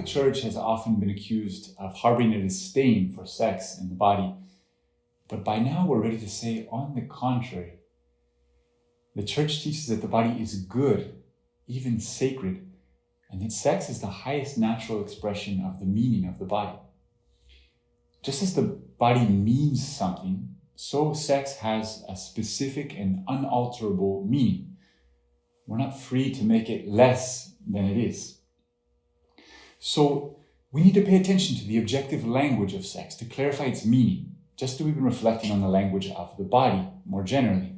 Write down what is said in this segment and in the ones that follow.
Church has often been accused of harboring a disdain for sex and the body, but by now we're ready to say, on the contrary, the Church teaches that the body is good, even sacred, and that sex is the highest natural expression of the meaning of the body. Just as the body means something, so sex has a specific and unalterable meaning. We're not free to make it less than it is. So we need to pay attention to the objective language of sex to clarify its meaning, just as we've been reflecting on the language of the body more generally.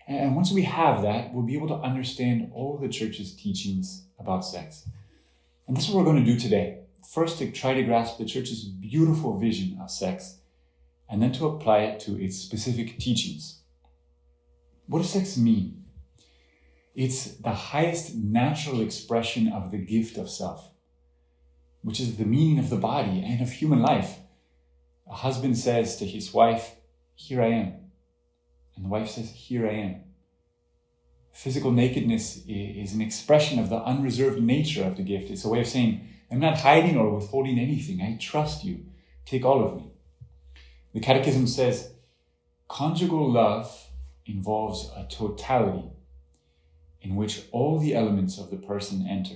And once we have that, we'll be able to understand all the Church's teachings about sex. And this is what we're going to do today. First, to try to grasp the Church's beautiful vision of sex, and then to apply it to its specific teachings. What does sex mean? It's the highest natural expression of the gift of self, which is the meaning of the body and of human life. A husband says to his wife, "Here I am." And the wife says, "Here I am." Physical nakedness is an expression of the unreserved nature of the gift. It's a way of saying, I'm not hiding or withholding anything. I trust you. Take all of me. The Catechism says, conjugal love involves a totality in which all the elements of the person enter.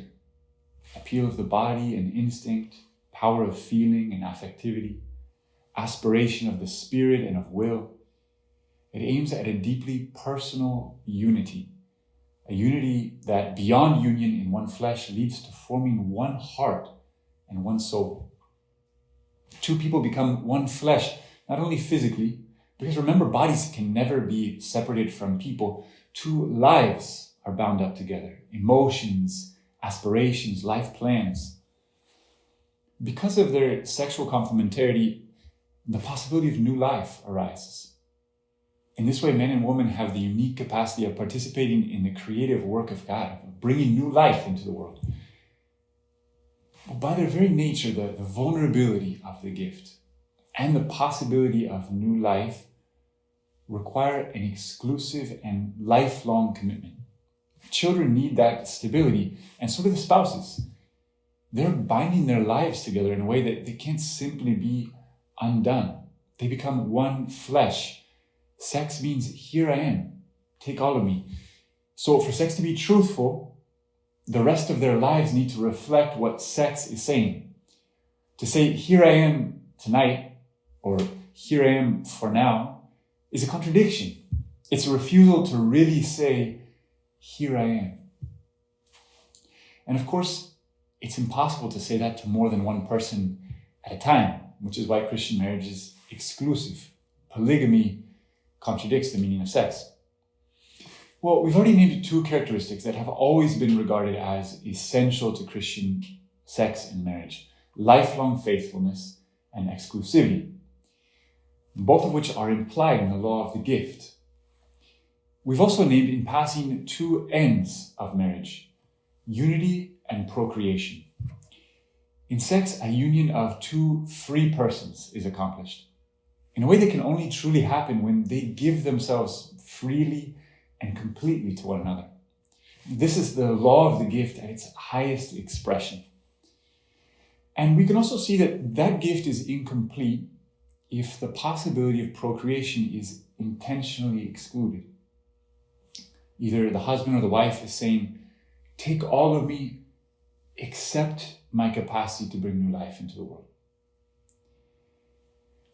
Appeal of the body and instinct, power of feeling and affectivity, aspiration of the spirit and of will. It aims at a deeply personal unity, a unity that beyond union in one flesh leads to forming one heart and one soul. Two people become one flesh, not only physically, because remember, bodies can never be separated from people. Two lives are bound up together, emotions, aspirations, life plans. Because of their sexual complementarity, the possibility of new life arises. In this way, men and women have the unique capacity of participating in the creative work of God, of bringing new life into the world. But by their very nature, the vulnerability of the gift and the possibility of new life require an exclusive and lifelong commitment. Children need that stability, and so do the spouses. They're binding their lives together in a way that they can't simply be undone. They become one flesh. Sex means, here I am, take all of me. So for sex to be truthful, the rest of their lives need to reflect what sex is saying. To say, here I am tonight, or here I am for now, is a contradiction. It's a refusal to really say, here I am. And of course, it's impossible to say that to more than one person at a time, which is why Christian marriage is exclusive. Polygamy contradicts the meaning of sex. Well, we've already named two characteristics that have always been regarded as essential to Christian sex and marriage: lifelong faithfulness and exclusivity, both of which are implied in the law of the gift. We've also named in passing two ends of marriage: unity and procreation. In sex, a union of two free persons is accomplished in a way that can only truly happen when they give themselves freely and completely to one another. This is the law of the gift at its highest expression. And we can also see that that gift is incomplete if the possibility of procreation is intentionally excluded. Either the husband or the wife is saying, take all of me except my capacity to bring new life into the world.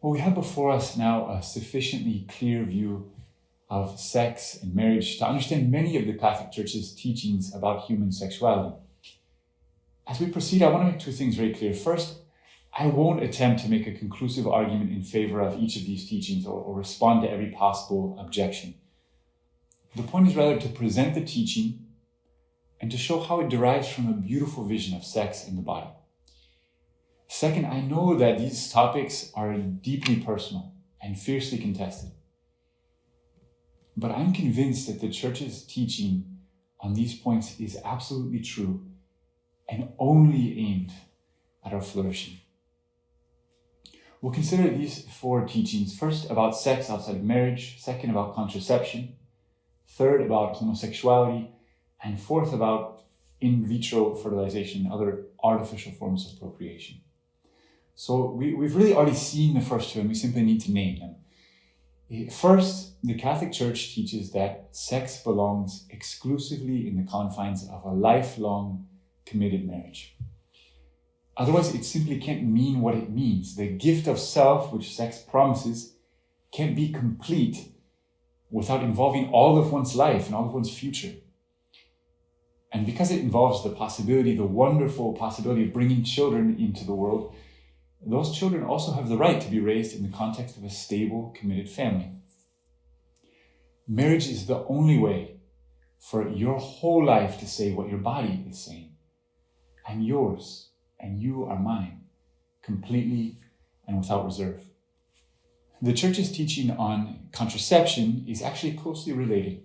Well, we have before us now a sufficiently clear view of sex and marriage to understand many of the Catholic Church's teachings about human sexuality. As we proceed, I want to make two things very clear. First, I won't attempt to make a conclusive argument in favor of each of these teachings or respond to every possible objection. The point is rather to present the teaching and to show how it derives from a beautiful vision of sex in the body. Second, I know that these topics are deeply personal and fiercely contested. But I'm convinced that the Church's teaching on these points is absolutely true and only aimed at our flourishing. We'll consider these four teachings. First, about sex outside of marriage. Second, about contraception. Third, about homosexuality. And fourth, about in vitro fertilization, and other artificial forms of procreation. So we've really already seen the first two, and we simply need to name them. First, the Catholic Church teaches that sex belongs exclusively in the confines of a lifelong committed marriage. Otherwise, it simply can't mean what it means. The gift of self, which sex promises, can't be complete without involving all of one's life and all of one's future. And because it involves the wonderful possibility of bringing children into the world, those children also have the right to be raised in the context of a stable, committed family. Marriage is the only way for your whole life to say what your body is saying. I'm yours, and you are mine, completely and without reserve. The Church's teaching on contraception is actually closely related,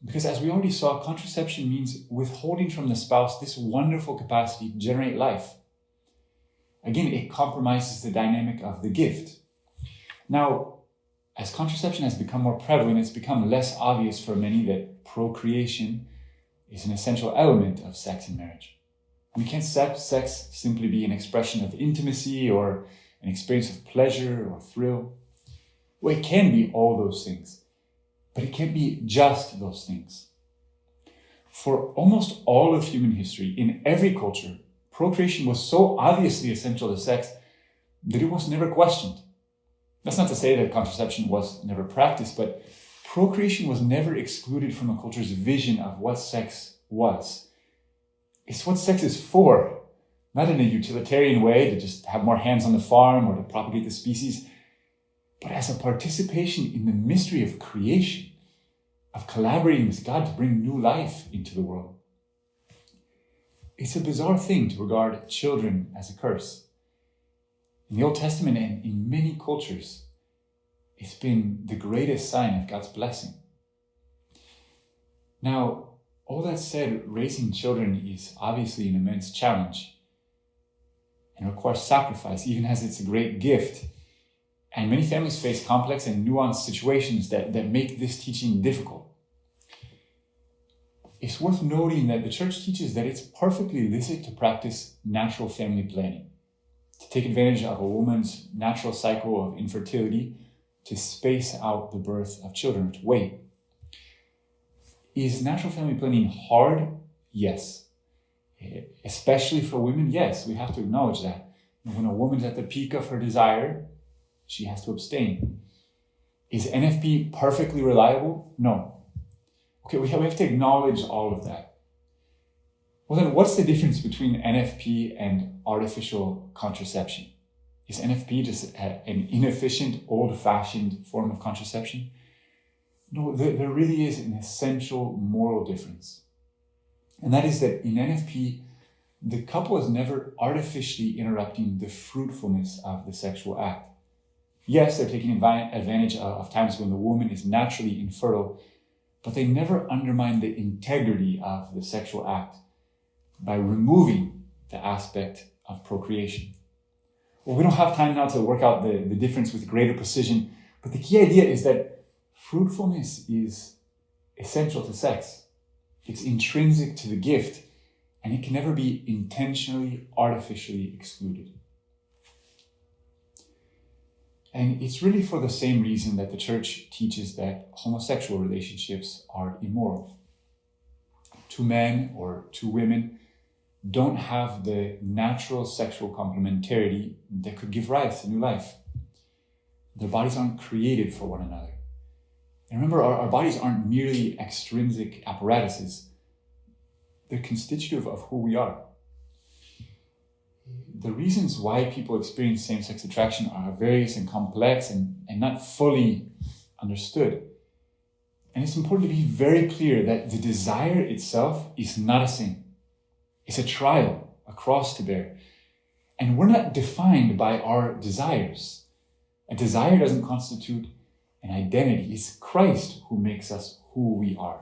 because as we already saw, contraception means withholding from the spouse this wonderful capacity to generate life. Again, it compromises the dynamic of the gift. Now, as contraception has become more prevalent, it's become less obvious for many that procreation is an essential element of sex and marriage. We can't accept sex simply be an expression of intimacy or an experience of pleasure or thrill. Well, it can be all those things, but it can't be just those things. For almost all of human history, in every culture, procreation was so obviously essential to sex that it was never questioned. That's not to say that contraception was never practiced, but procreation was never excluded from a culture's vision of what sex was. It's what sex is for, not in a utilitarian way to just have more hands on the farm or to propagate the species, but as a participation in the mystery of creation, of collaborating with God to bring new life into the world. It's a bizarre thing to regard children as a curse. In the Old Testament and in many cultures, it's been the greatest sign of God's blessing. Now, all that said, raising children is obviously an immense challenge and requires sacrifice, even as it's a great gift. And many families face complex and nuanced situations that make this teaching difficult. It's worth noting that the Church teaches that it's perfectly licit to practice natural family planning, to take advantage of a woman's natural cycle of infertility to space out the birth of children, to wait. Is natural family planning hard? Yes. Especially for women, yes, we have to acknowledge that. When a woman's at the peak of her desire, she has to abstain. Is NFP perfectly reliable? No. Okay, we have to acknowledge all of that. Well then, what's the difference between NFP and artificial contraception? Is NFP just an inefficient, old-fashioned form of contraception? No, there really is an essential moral difference. And that is that in NFP, the couple is never artificially interrupting the fruitfulness of the sexual act. Yes, they're taking advantage of times when the woman is naturally infertile, but they never undermine the integrity of the sexual act by removing the aspect of procreation. Well, we don't have time now to work out the difference with greater precision, but the key idea is that fruitfulness is essential to sex. It's intrinsic to the gift, and it can never be intentionally, artificially excluded. And it's really for the same reason that the Church teaches that homosexual relationships are immoral. Two men or two women don't have the natural sexual complementarity that could give rise to new life. Their bodies aren't created for one another. And remember, our bodies aren't merely extrinsic apparatuses. They're constitutive of who we are. The reasons why people experience same-sex attraction are various and complex and not fully understood. And it's important to be very clear that the desire itself is not a sin. It's a trial, a cross to bear. And we're not defined by our desires. A desire doesn't constitute an identity. It's Christ who makes us who we are.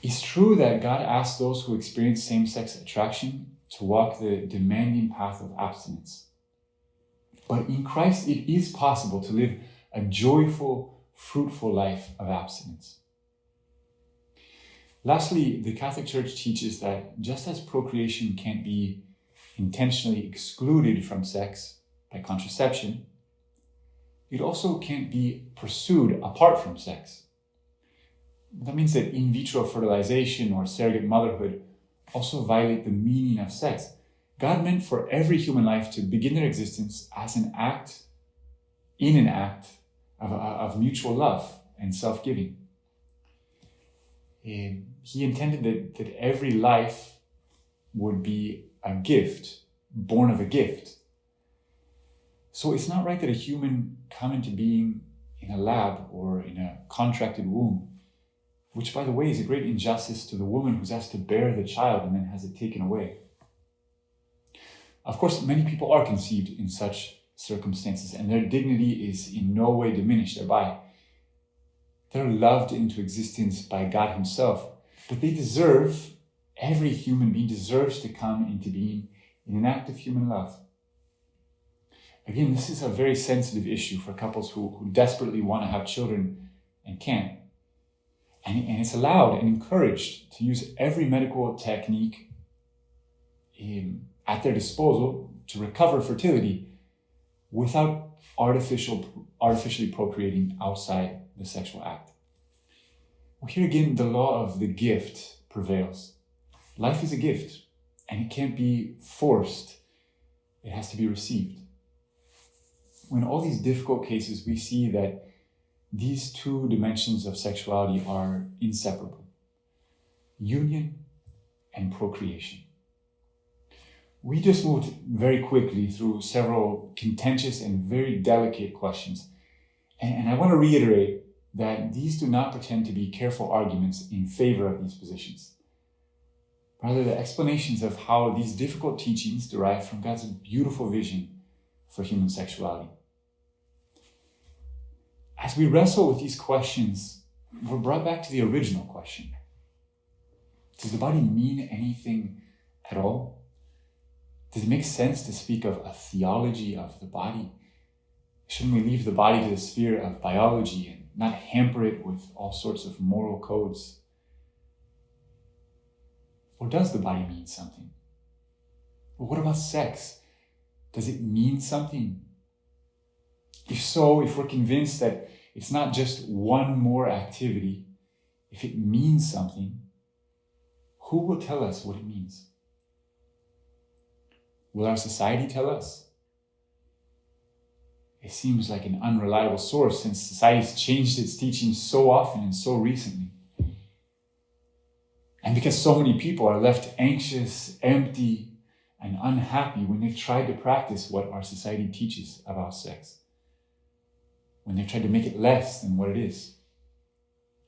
It's true that God asks those who experience same-sex attraction to walk the demanding path of abstinence. But in Christ, it is possible to live a joyful, fruitful life of abstinence. Lastly, the Catholic Church teaches that just as procreation can't be intentionally excluded from sex by contraception, it also can't be pursued apart from sex. That means that in vitro fertilization or surrogate motherhood also violate the meaning of sex. God meant for every human life to begin their existence as an act of mutual love and self-giving. He intended that every life would be a gift, born of a gift. So it's not right that a human come into being in a lab or in a contracted womb, which, by the way, is a great injustice to the woman who's asked to bear the child and then has it taken away. Of course, many people are conceived in such circumstances, and their dignity is in no way diminished thereby. They're loved into existence by God Himself, but every human being deserves to come into being in an act of human love. Again, this is a very sensitive issue for couples who desperately want to have children and can't. And it's allowed and encouraged to use every medical technique at their disposal to recover fertility without artificially procreating outside the sexual act. Well, here again, the law of the gift prevails. Life is a gift, and it can't be forced. It has to be received. In all these difficult cases, we see that these two dimensions of sexuality are inseparable: union and procreation. We just moved very quickly through several contentious and very delicate questions. And I want to reiterate that these do not pretend to be careful arguments in favor of these positions. Rather, the explanations of how these difficult teachings derive from God's beautiful vision for human sexuality. As we wrestle with these questions, we're brought back to the original question. Does the body mean anything at all? Does it make sense to speak of a theology of the body? Shouldn't we leave the body to the sphere of biology and not hamper it with all sorts of moral codes? Or does the body mean something? Well, what about sex? Does it mean something? If so, if we're convinced that it's not just one more activity, if it means something, who will tell us what it means? Will our society tell us? It seems like an unreliable source since society's changed its teaching so often and so recently. And because so many people are left anxious, empty, and unhappy when they've tried to practice what our society teaches about sex, when they've tried to make it less than what it is.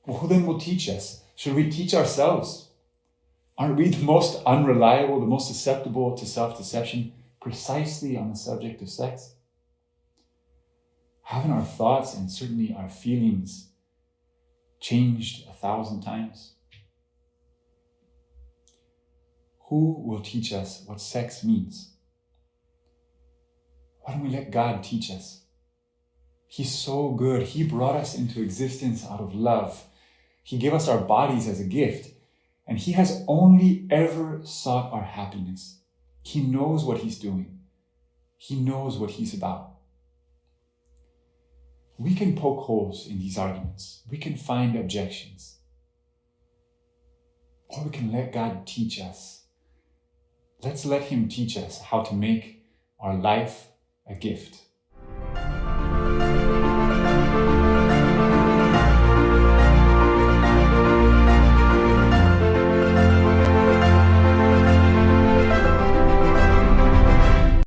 Well, who then will teach us? Should we teach ourselves? Aren't we the most unreliable, the most susceptible to self-deception precisely on the subject of sex? Haven't our thoughts and certainly our feelings changed 1,000 times? Who will teach us what sex means? Why don't we let God teach us? He's so good. He brought us into existence out of love. He gave us our bodies as a gift, and He has only ever sought our happiness. He knows what He's doing. He knows what He's about. We can poke holes in these arguments. We can find objections. Or we can let God teach us. Let's let Him teach us how to make our life a gift.